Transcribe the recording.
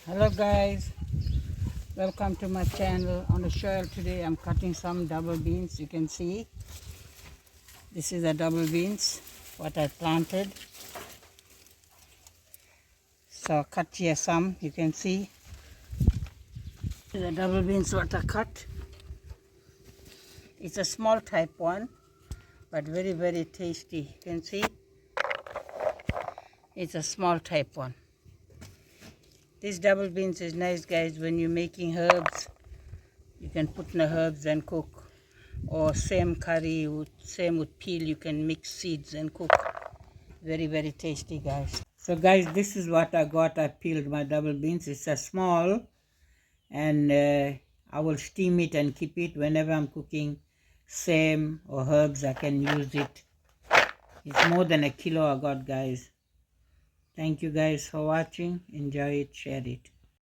Hello guys, welcome to my channel. On the show today I'm cutting some double beans. You can see this is the double beans what I planted. So cut here some, you can see the double beans what I cut. It's a small type one but very tasty. You can see it's a small type one. This double beans is nice guys when you're making herbs. You can put in the herbs and cook, or same curry, same with peel, you can mix seeds and cook. Very tasty guys. So guys, this is what I got. I peeled my double beans. It's a small, and I will steam it and keep it whenever I'm cooking same or herbs. I can use it. It's more than a kilo I got guys. Thank you guys for watching. Enjoy it, share it.